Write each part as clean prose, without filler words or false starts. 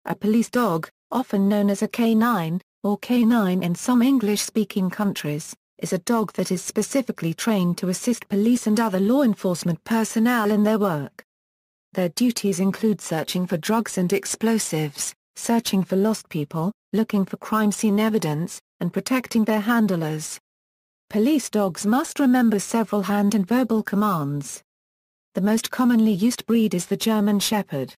A police dog, often known as a canine, or canine in some English-speaking countries, is a dog that is specifically trained to assist police and other law enforcement personnel in their work. Their duties include searching for drugs and explosives, searching for lost people, looking for crime scene evidence, and protecting their handlers. Police dogs must remember several hand and verbal commands. The most commonly used breed is the German Shepherd.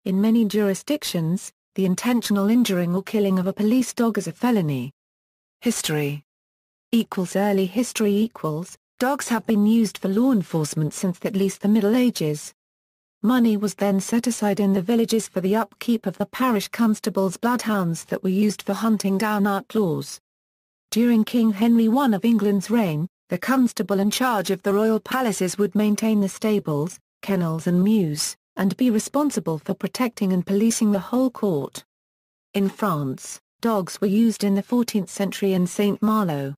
In many jurisdictions, the intentional injuring or killing of a police dog is a felony. History. Early history. Dogs have been used for law enforcement since at least the Middle Ages. Money was then set aside in the villages for the upkeep of the parish constable's bloodhounds that were used for hunting down outlaws. During King Henry I of England's reign, the constable in charge of the royal palaces would maintain the stables, kennels and mews, and be responsible for protecting and policing the whole court. In France, dogs were used in the 14th century in St. Malo.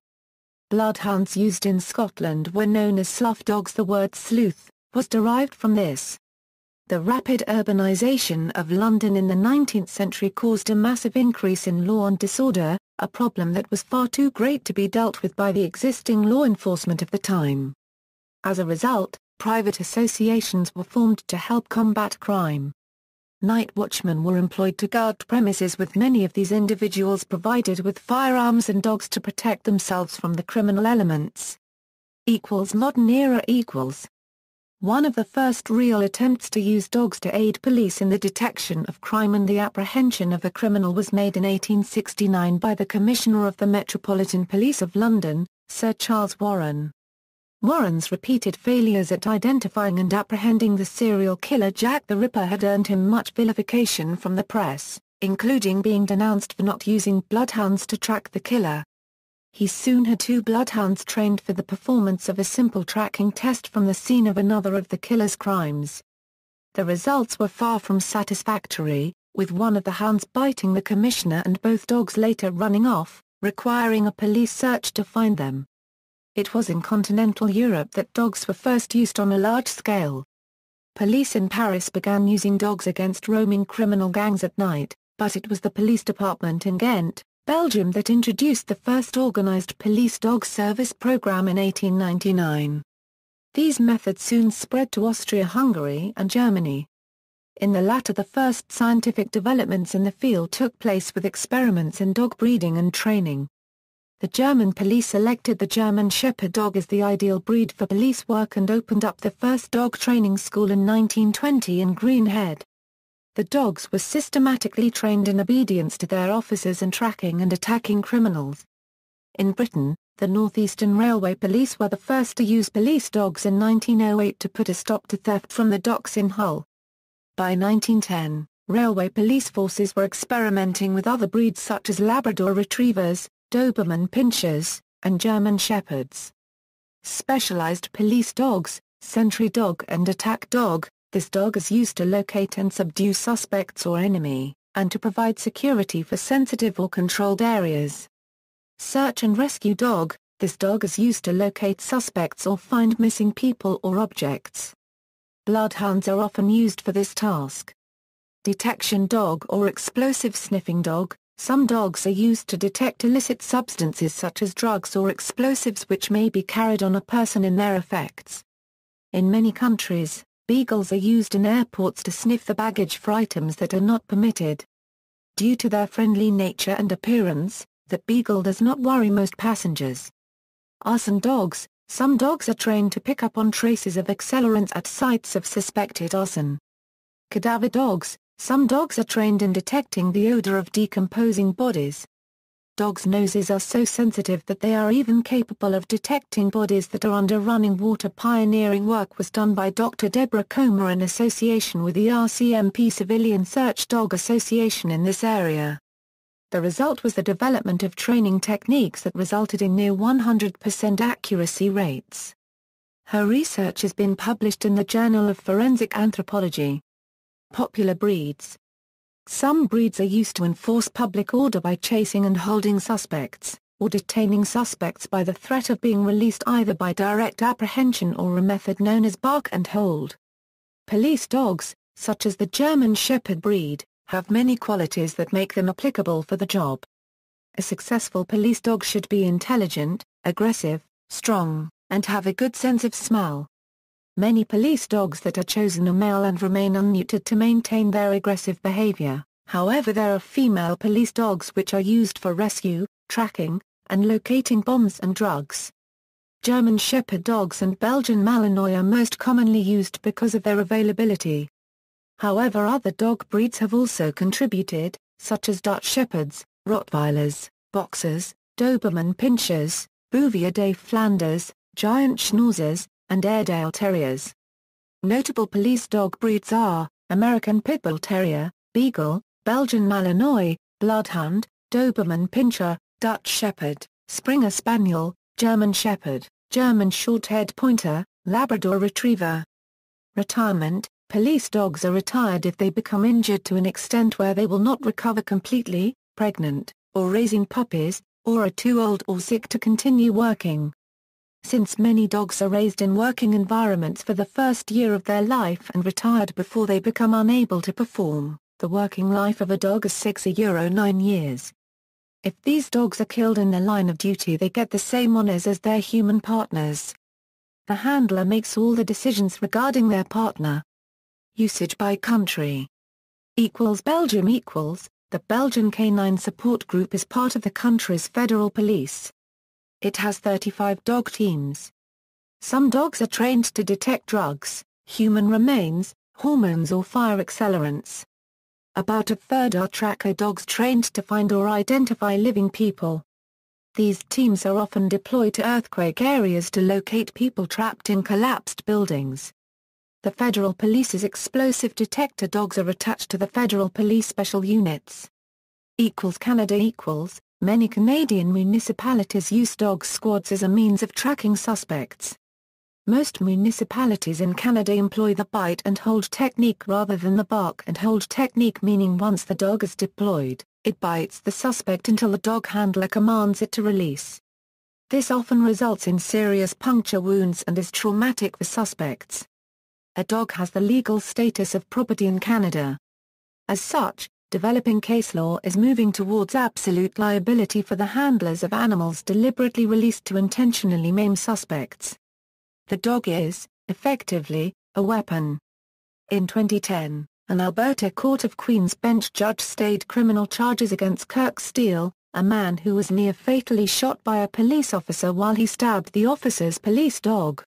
Bloodhounds used in Scotland were known as slough dogs. The word sleuth was derived from this. The rapid urbanization of London in the 19th century caused a massive increase in law and disorder, a problem that was far too great to be dealt with by the existing law enforcement of the time. As a result, private associations were formed to help combat crime. Night watchmen were employed to guard premises, with many of these individuals provided with firearms and dogs to protect themselves from the criminal elements. Modern era. One of the first real attempts to use dogs to aid police in the detection of crime and the apprehension of a criminal was made in 1869 by the Commissioner of the Metropolitan Police of London, Sir Charles Warren. Warren's repeated failures at identifying and apprehending the serial killer Jack the Ripper had earned him much vilification from the press, including being denounced for not using bloodhounds to track the killer. He soon had 2 bloodhounds trained for the performance of a simple tracking test from the scene of another of the killer's crimes. The results were far from satisfactory, with one of the hounds biting the commissioner and both dogs later running off, requiring a police search to find them. It was in continental Europe that dogs were first used on a large scale. Police in Paris began using dogs against roaming criminal gangs at night, but it was the police department in Ghent, Belgium that introduced the first organized police dog service program in 1899. These methods soon spread to Austria-Hungary and Germany. In the latter, the first scientific developments in the field took place with experiments in dog breeding and training. The German police selected the German Shepherd dog as the ideal breed for police work and opened up the first dog training school in 1920 in Greenhead. The dogs were systematically trained in obedience to their officers and tracking and attacking criminals. In Britain, the Northeastern Railway Police were the first to use police dogs in 1908 to put a stop to theft from the docks in Hull. By 1910, railway police forces were experimenting with other breeds such as Labrador Retrievers, Doberman Pinschers, and German Shepherds. Specialized police dogs, sentry dog and attack dog. This dog is used to locate and subdue suspects or enemy, and to provide security for sensitive or controlled areas. Search and rescue dog. This dog is used to locate suspects or find missing people or objects. Bloodhounds are often used for this task. Detection dog or explosive sniffing dog. Some dogs are used to detect illicit substances such as drugs or explosives which may be carried on a person in their effects. In many countries, beagles are used in airports to sniff the baggage for items that are not permitted. Due to their friendly nature and appearance, the beagle does not worry most passengers. Arson dogs. Some dogs are trained to pick up on traces of accelerants at sites of suspected arson. Cadaver dogs. Some dogs are trained in detecting the odor of decomposing bodies. Dogs' noses are so sensitive that they are even capable of detecting bodies that are under running water. Pioneering work was done by Dr. Deborah Comer in association with the RCMP Civilian Search Dog Association in this area. The result was the development of training techniques that resulted in near 100% accuracy rates. Her research has been published in the Journal of Forensic Anthropology. Popular breeds. Some breeds are used to enforce public order by chasing and holding suspects, or detaining suspects by the threat of being released either by direct apprehension or a method known as bark and hold. Police dogs, such as the German Shepherd breed, have many qualities that make them applicable for the job. A successful police dog should be intelligent, aggressive, strong, and have a good sense of smell. Many police dogs that are chosen are male and remain unneutered to maintain their aggressive behavior. However, there are female police dogs which are used for rescue, tracking, and locating bombs and drugs. German Shepherd dogs and Belgian Malinois are most commonly used because of their availability. However, other dog breeds have also contributed, such as Dutch Shepherds, Rottweilers, Boxers, Doberman Pinschers, Bouvier Flanders, Giant Schnauzers, and Airedale Terriers. Notable police dog breeds are American Pit Bull Terrier, Beagle, Belgian Malinois, Bloodhound, Doberman Pinscher, Dutch Shepherd, Springer Spaniel, German Shepherd, German Short-haired Pointer, Labrador Retriever. Retirement: police dogs are retired if they become injured to an extent where they will not recover completely, pregnant, or raising puppies, or are too old or sick to continue working. Since many dogs are raised in working environments for the first year of their life and retired before they become unable to perform, the working life of a dog is 6–9 years. If these dogs are killed in the line of duty, they get the same honors as their human partners. The handler makes all the decisions regarding their partner. Usage by country. Belgium. The Belgian Canine Support Group is part of the country's federal police. It has 35 dog teams. Some dogs are trained to detect drugs, human remains, hormones or fire accelerants. About a third are tracker dogs trained to find or identify living people. These teams are often deployed to earthquake areas to locate people trapped in collapsed buildings. The Federal Police's explosive detector dogs are attached to the Federal Police Special Units. Canada. Many Canadian municipalities use dog squads as a means of tracking suspects. Most municipalities in Canada employ the bite and hold technique rather than the bark and hold technique, meaning once the dog is deployed, it bites the suspect until the dog handler commands it to release. This often results in serious puncture wounds and is traumatic for suspects. A dog has the legal status of property in Canada. As such, developing case law is moving towards absolute liability for the handlers of animals deliberately released to intentionally maim suspects. The dog is, effectively, a weapon. In 2010, an Alberta Court of Queen's Bench judge stayed criminal charges against Kirk Steele, a man who was near fatally shot by a police officer while he stabbed the officer's police dog.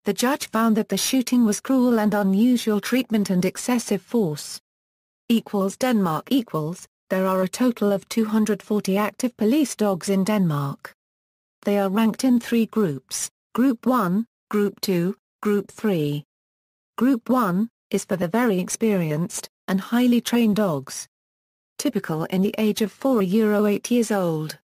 The judge found that the shooting was cruel and unusual treatment and excessive force. Denmark. There are a total of 240 active police dogs in Denmark. They are ranked in 3 groups, Group 1, Group 2, Group 3. Group 1 is for the very experienced and highly trained dogs. Typical in the age of 4–8 years old.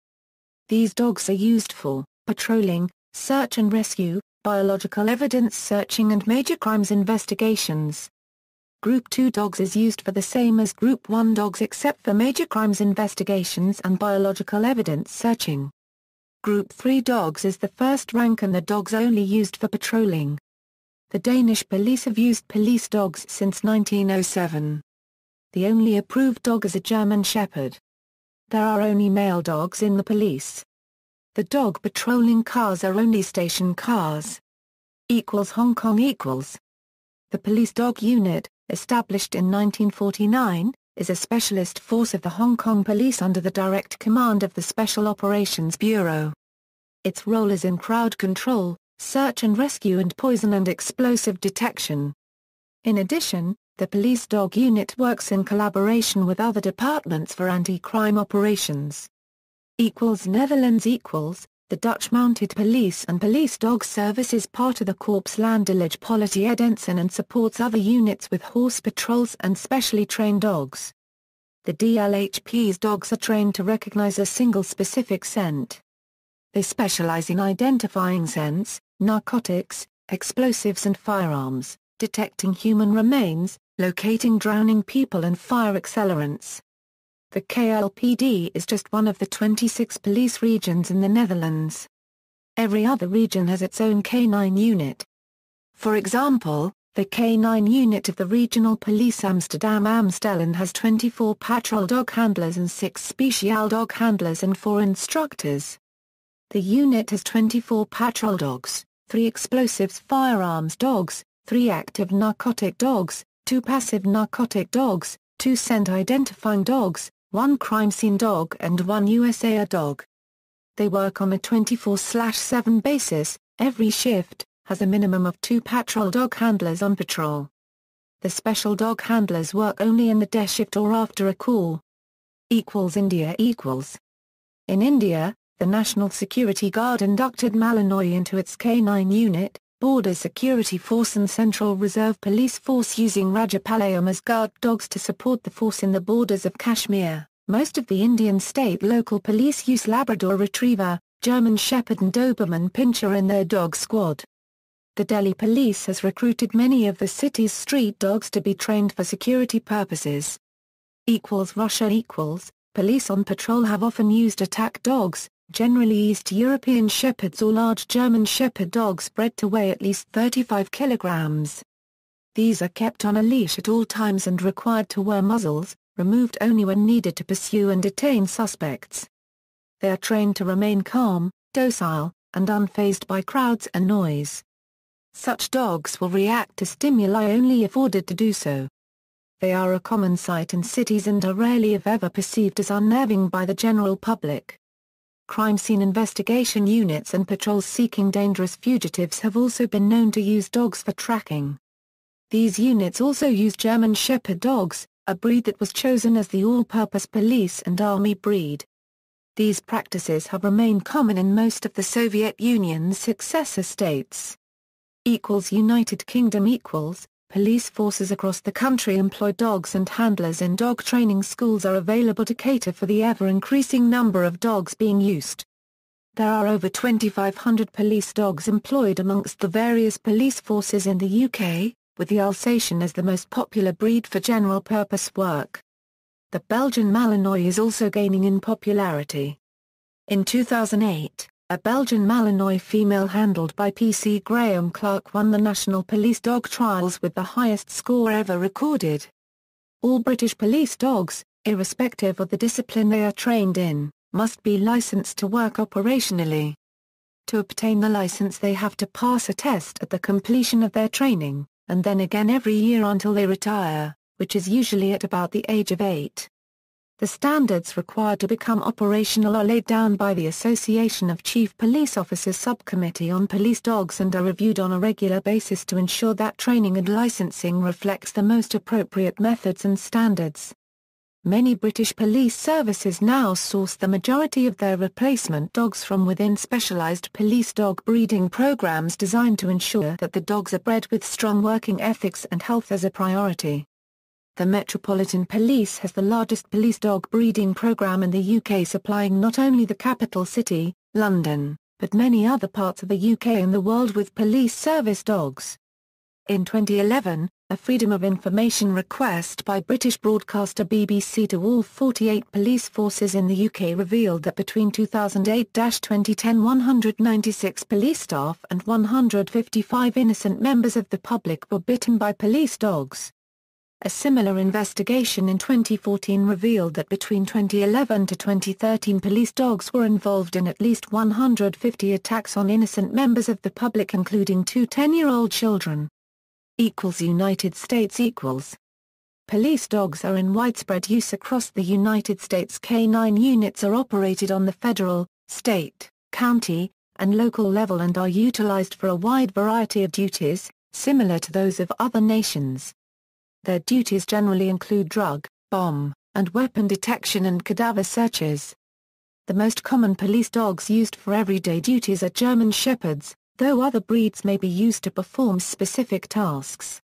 These dogs are used for patrolling, search and rescue, biological evidence searching and major crimes investigations. Group 2 dogs is used for the same as Group 1 dogs except for major crimes investigations and biological evidence searching. Group 3 dogs is the first rank and the dogs only used for patrolling. The Danish police have used police dogs since 1907. The only approved dog is a German Shepherd. There are only male dogs in the police. The dog patrolling cars are only station cars. Hong Kong. The Police Dog Unit, established in 1949, is a specialist force of the Hong Kong Police under the direct command of the Special Operations Bureau. Its role is in crowd control, search and rescue and poison and explosive detection. In addition, the Police Dog Unit works in collaboration with other departments for anti-crime operations. Netherlands. The Dutch Mounted Police and Police Dog Service is part of the Korps Landelijk Politiedensen and supports other units with horse patrols and specially trained dogs. The DLHP's dogs are trained to recognize a single specific scent. They specialize in identifying scents, narcotics, explosives and firearms, detecting human remains, locating drowning people and fire accelerants. The KLPD is just one of the 26 police regions in the Netherlands. Every other region has its own canine unit. For example, The K9 unit of the Regional Police Amsterdam-Amstelen has 24 patrol dog handlers and 6 special dog handlers and 4 instructors. The unit has 24 patrol dogs, 3 explosives firearms dogs, 3 active narcotic dogs, 2 passive narcotic dogs, 2 scent identifying dogs, 1 crime scene dog and 1 USAR dog. They work on a 24/7 basis. Every shift has a minimum of 2 patrol dog handlers on patrol. The special dog handlers work only in the day shift or after a call. India equals. In India, the National Security Guard inducted Malinois into its K9 unit, Border Security Force and Central Reserve Police Force, using Rajapalayam as guard dogs to support the force in the borders of Kashmir. Most of the Indian state local police use Labrador Retriever, German Shepherd and Doberman Pinscher in their dog squad. The Delhi police has recruited many of the city's street dogs to be trained for security purposes. Russia equals. Police on patrol have often used attack dogs, generally East European Shepherds or large German Shepherd dogs bred to weigh at least 35 kilograms. These are kept on a leash at all times and required to wear muzzles, removed only when needed to pursue and detain suspects. They are trained to remain calm, docile, and unfazed by crowds and noise. Such dogs will react to stimuli only if ordered to do so. They are a common sight in cities and are rarely if ever perceived as unnerving by the general public. Crime scene investigation units and patrols seeking dangerous fugitives have also been known to use dogs for tracking. These units also use German Shepherd dogs, a breed that was chosen as the all-purpose police and army breed. These practices have remained common in most of the Soviet Union's successor states. United Kingdom equals. Police forces across the country employ dogs, and handlers in dog training schools are available to cater for the ever-increasing number of dogs being used. There are over 2,500 police dogs employed amongst the various police forces in the UK, with the Alsatian as the most popular breed for general-purpose work. The Belgian Malinois is also gaining in popularity. In 2008, a Belgian Malinois female handled by PC Graham Clark won the National Police Dog Trials with the highest score ever recorded. All British police dogs, irrespective of the discipline they are trained in, must be licensed to work operationally. To obtain the license they have to pass a test at the completion of their training, and then again every year until they retire, which is usually at about the age of 8. The standards required to become operational are laid down by the Association of Chief Police Officers Subcommittee on Police Dogs and are reviewed on a regular basis to ensure that training and licensing reflects the most appropriate methods and standards. Many British police services now source the majority of their replacement dogs from within specialised police dog breeding programmes designed to ensure that the dogs are bred with strong working ethics and health as a priority. The Metropolitan Police has the largest police dog breeding programme in the UK, supplying not only the capital city, London, but many other parts of the UK and the world with police service dogs. In 2011, a Freedom of Information request by British broadcaster BBC to all 48 police forces in the UK revealed that between 2008-2010 196 police staff and 155 innocent members of the public were bitten by police dogs. A similar investigation in 2014 revealed that between 2011 to 2013 police dogs were involved in at least 150 attacks on innocent members of the public, including 2 10-year-old children. United States equals. Police dogs are in widespread use across the United States. K9 units are operated on the federal, state, county, and local level and are utilized for a wide variety of duties, similar to those of other nations. Their duties generally include drug, bomb, and weapon detection and cadaver searches. The most common police dogs used for everyday duties are German Shepherds, though other breeds may be used to perform specific tasks.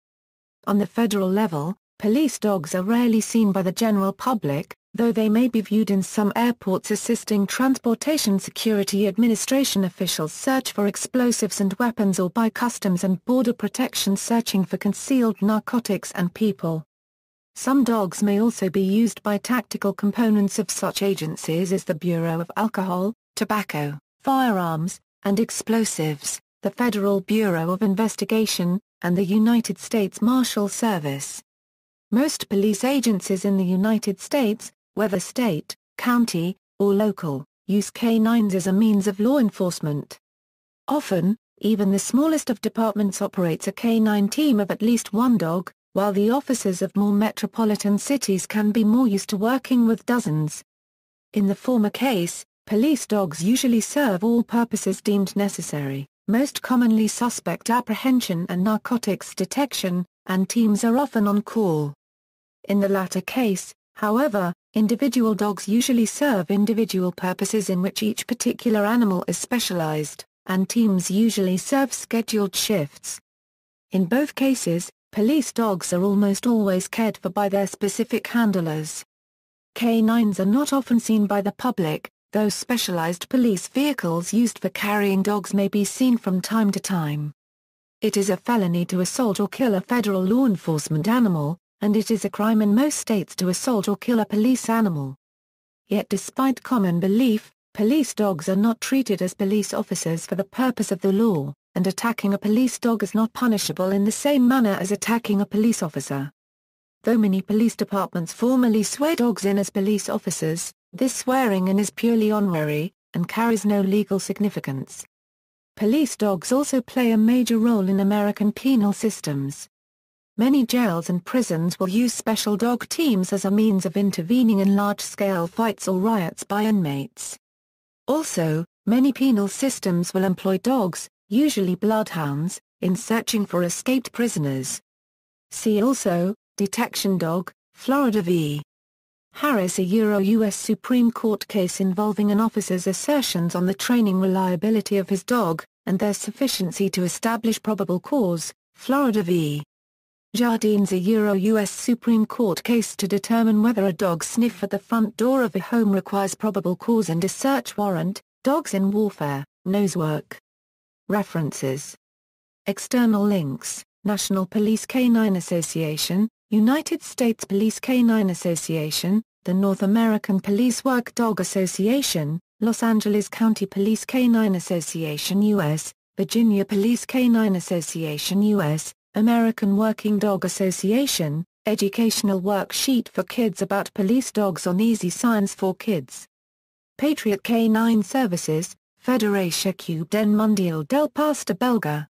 On the federal level, police dogs are rarely seen by the general public, though they may be viewed in some airports assisting Transportation Security Administration officials search for explosives and weapons, or by Customs and Border Protection searching for concealed narcotics and people. Some dogs may also be used by tactical components of such agencies as the Bureau of Alcohol, Tobacco, Firearms, and Explosives, the Federal Bureau of Investigation, and the United States Marshal Service. Most police agencies in the United States, whether state, county, or local, use canines as a means of law enforcement. Often, even the smallest of departments operates a canine team of at least one dog, while the officers of more metropolitan cities can be more used to working with dozens. In the former case, police dogs usually serve all purposes deemed necessary, most commonly suspect apprehension and narcotics detection, and teams are often on call. In the latter case, however, individual dogs usually serve individual purposes in which each particular animal is specialized, and teams usually serve scheduled shifts. In both cases, police dogs are almost always cared for by their specific handlers. Canines are not often seen by the public, though specialized police vehicles used for carrying dogs may be seen from time to time. It is a felony to assault or kill a federal law enforcement animal, and it is a crime in most states to assault or kill a police animal. Yet despite common belief, police dogs are not treated as police officers for the purpose of the law, and attacking a police dog is not punishable in the same manner as attacking a police officer. Though many police departments formally swear dogs in as police officers, this swearing in is purely honorary, and carries no legal significance. Police dogs also play a major role in American penal systems. Many jails and prisons will use special dog teams as a means of intervening in large-scale fights or riots by inmates. Also, many penal systems will employ dogs, usually bloodhounds, in searching for escaped prisoners. See also, Detection Dog, Florida v. Harris, a U.S. Supreme Court case involving an officer's assertions on the training reliability of his dog, and their sufficiency to establish probable cause, Florida v. Jardines, a U.S. Supreme Court case to determine whether a dog sniff at the front door of a home requires probable cause and a search warrant, Dogs in Warfare, Nosework. References. External links, National Police Canine Association, United States Police Canine Association, the North American Police Work Dog Association, Los Angeles County Police Canine Association U.S., Virginia Police Canine Association U.S., American Working Dog Association, educational worksheet for kids about police dogs on Easy Science for Kids. Patriot Canine Services, Federacia Cube den Mundial del Pastor Belga.